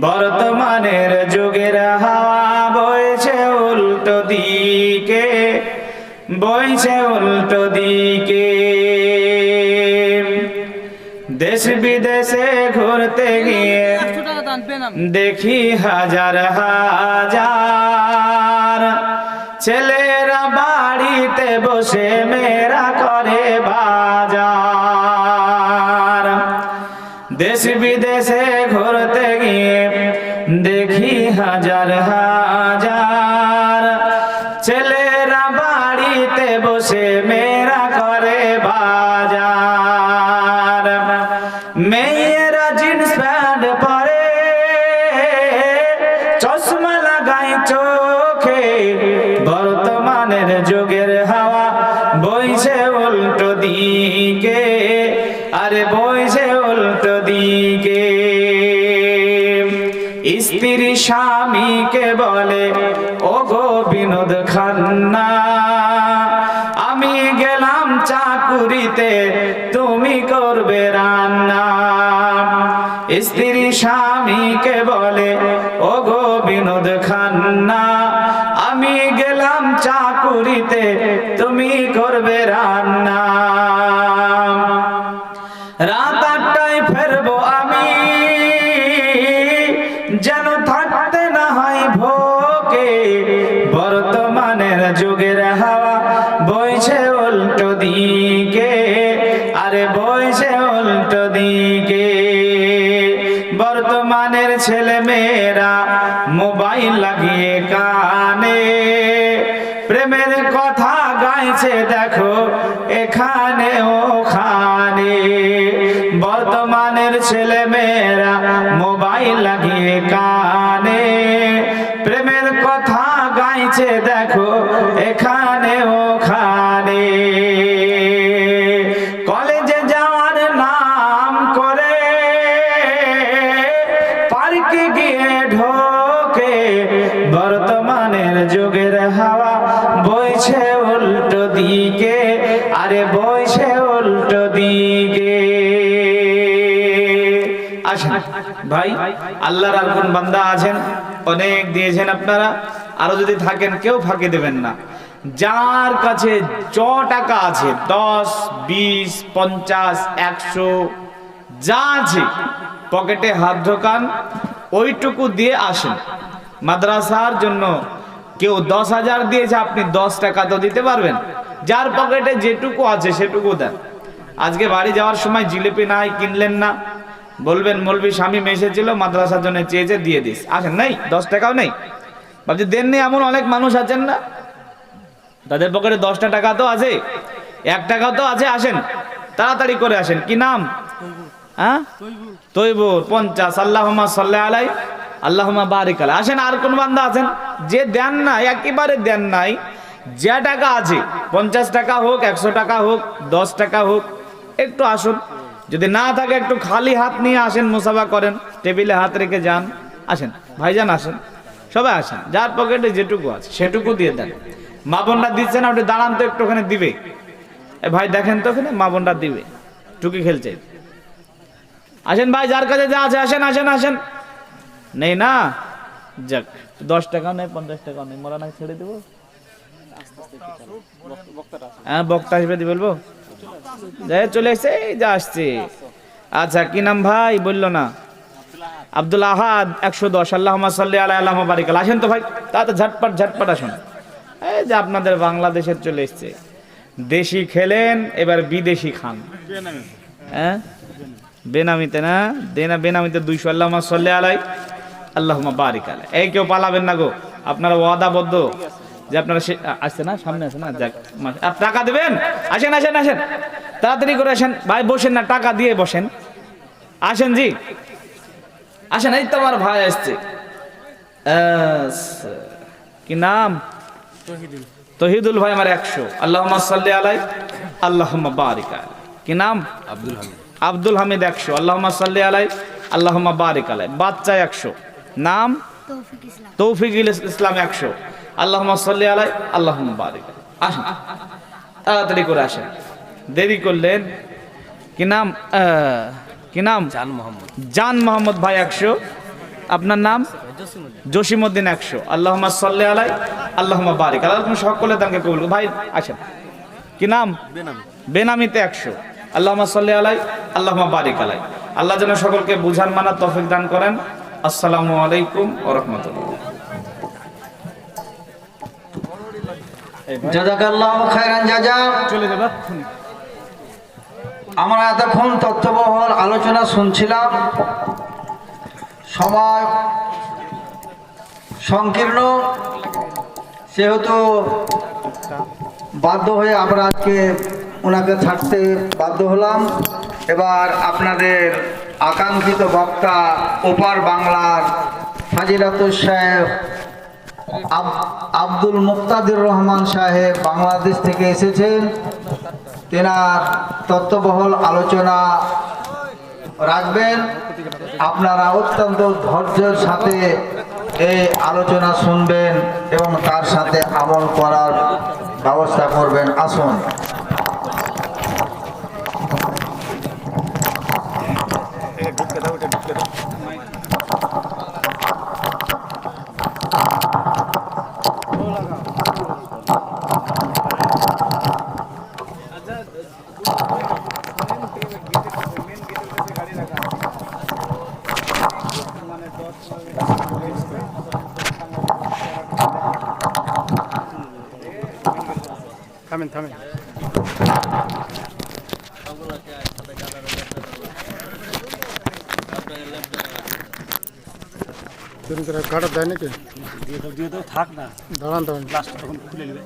বর্তমানের যুগের হাওয়া বইছে উল্টো দিকে, বইছে উল্টো দিকে। দেশ বিদেশে ঘুরতে গিয়ে দেখি হাজার হাজার ছেলেরা বাড়িতে বসে মেয়েরা করে বাজার। দেশ বিদেশে ঘুরতে গিয়ে দেখি হাজার হাজার ছেলেরা বাড়িতে বসে মেয়েরা করে বাজার। মেয়েরা জিন্স প্যান্ট পরে চশমা লাগায় চোখে, বর্তমানের যুগের হাওয়া বইছে উল্টো দিকে, আরে বইছে উল্টো দিকে। স্ত্রী স্বামীকে বলে ওগো বিনোদ খান্না, আমি গেলাম চাকুরিতে তুমি করবে রান্না। স্ত্রী স্বামীকে বলে ওগো বিনোদ খান্না, আমি গেলাম চাকুরিতে তুমি করবে রান্না। রাত 8টায় ফেরবো আমি, যেন থাকতে না হয় ভোকে, বর্তমানের যুগের হাওয়া বইছে উল্টো দিকে, আরে বইছে উল্টো দিকে। বর্তমানের ছেলে মেয়েরা মোবাইল লাগিয়ে কানে প্রেমের কথা গাইছে দেখো এখানে ওখানে। বর্তমানের ছেলে মেয়েরা মোবাইল লাগিয়ে কানে প্রেমের কথা গাইছে দেখো এখানে ওখানে। কলেজে যাওয়ার নাম করে পার্কে গিয়ে ঢোকে, বর্তমানের যুগের হাওয়া বইছে উল্টো দিকে, আরে বইছে উল্টো দিকে। আসেন ভাই, আল্লাহর আর কোন বান্দা আছেন? অনেক দিয়েছেন আপনারা, আরো যদি থাকেন কেউ ফাঁকি দেবেন না। যার কাছে টাকা আছে 10, 20, 50, 100 যা আছে পকেটে হাত ঢোকান, ওইটুকু দিয়ে আসেন। মাদ্রাসার জন্য কেউ 10,000 দিয়েছে, আপনি 10 টাকা তো দিতে পারবেন। যার পকেটে যেটুকু আছে সেটুকু দেন। আজকে বাড়ি যাওয়ার সময় জিলিপি নাই, কিনলেন না, বলবেন মৌলভী স্বামী এসেছিল মাদ্রাসার জন্য চেয়েছে দিয়ে দিস। আসেন, নাই 10 টাকাও নেই, ভাবছি দেননি। এমন অনেক মানুষ আছেন না, তাদের পকেটে 10টা টাকা তো আছে, 1 টাকাও তো আছে। আসেন, তাড়াতাড়ি করে আসেন। কি নাম? হ্যাঁ, তৈবুর 50। আল্লাহুম্মা সাল্লি আলাই, আল্লাহুম্মা বারিক আলাই। আসেন, আর কোন বান্দা আছেন যে দেন না, একেবারে দেন নাই? যে টাকা আছে 50 টাকা হোক, 100 টাকা হোক, 10 টাকা হোক, একটু আসুন। যদি না থাকে একটু খালি হাত নিয়ে আসেন, মুসাফা করেন, টেবিলে হাত রেখে যান। আসেন ভাইজান, আসেন, সবাই আসেন। যার পকেটে যেটুকু আছে সেটুকু দিয়ে দেন। মা বোনরা দিচ্ছে না, ওটা দাঁড়ান তো একটু, ওখানে দিবে। ভাই দেখেন তো ওখানে মা বোনরা দিবে, টুকি খেলছে। আসেন ভাই, যার কাছে যা আছে আসেন, আসেন, আসেন। নেই না, যাক, 10 টাকা নেই, 50 টাকা নেই, মোরা না ছেড়ে দেবো। হ্যাঁ, বক্তা হিসেবে বলবো, চলে এসছে, যা আসছে। আচ্ছা, কি নাম ভাই? বললো না। আব্দুল আহাদ 110। আল্লাহুম্মা সাল্লি আলা, আল্লাহুম্মা বারিক আলা। আসেন তো ভাই, তাতে ঝটপট ঝটপট আসুন। এই যে আপনাদের বাংলাদেশের চলে এসছে, দেশি খেলেন, এবার বিদেশি খান। হ্যাঁ, বেনামিতে না, বেনামিতে 200। আল্লাহুম্মা সাল্লি আলাই, আল্লাহুম্মা বারিক আলা। এই কেউ পালাবেন না গো, আপনারা ওয়াদাবদ্ধ যে আপনারা আসছে না, সামনে আছে না, যাক, টাকা দেবেন। আসেন, আসেন, আসেন, তাড়াতাড়ি করে আসেন ভাই, বসেন না, টাকা দিয়ে বসেন। আসেন জি, আসেন। এই তো আমার ভাই আসছে। কি নাম? তহিদুল ভাই আমার 100। আল্লাহুম্মা সাল্লি আলাই, আল্লাহুম্মা বারিক আলাই। কি নাম? আব্দুল হামিদ 100। আল্লাহুম্মা সাল্লি আলাই, আল্লাহুম্মা বারিক আলাই। বাচ্চা 100। নাম? তৌফিক ইসলাম 100। আল্লাহুম্মা সাল্লি আলাই, আল্লাহুম্মা বারিক আলাই। আসেন, তাড়াতাড়ি করে আসেন, দেরি করলেন। কি নাম? কি নাম? জান মোহাম্মদ ভাই 100। আপনার নাম? জসিমউদ্দিন 100। আল্লাহুম্মা সাল্লি আলাই আল্লাহুম্মা বারিক। আল্লাহ তুমি সকলে দানকে কবুল করুন। ভাই আসেন, কি নাম? বেনামিতে 100। আল্লাহুম্মা সাল্লি আলাই আল্লাহুম্মা বারিক আলাই। আল্লাহ যেন সকলকে বুঝার মানার তৌফিক দান করেন। আসসালামু আলাইকুম ওয়া রাহমাতুল্লাহ। জাযাকাল্লাহু খায়রান জাযা। চলে যাবে। আমরা এতক্ষণ তথ্যবহুল আলোচনা শুনছিলাম। সময় সংকীর্ণ, সেহেতু বাধ্য হয়ে আমরা আজকে ওনাকে ছাড়তে বাধ্য হলাম। এবার আপনাদের আকাঙ্ক্ষিত বক্তা ওপার বাংলার ফাজিলাতুল শাইখ আব্দুল মুক্তাদির রহমান সাহেব বাংলাদেশ থেকে এসেছেন। তেনার তত্ত্ববহুল আলোচনা রাখবেন। আপনারা অত্যন্ত ধৈর্যের সাথে এই আলোচনা শুনবেন এবং তার সাথে আমল করার ব্যবস্থা করবেন। আসুন। থামেন। কাটা দেয় নাকি? দিয়ে থাক না, দাঁড়ান লাস্ট তখন খুলে নেবে।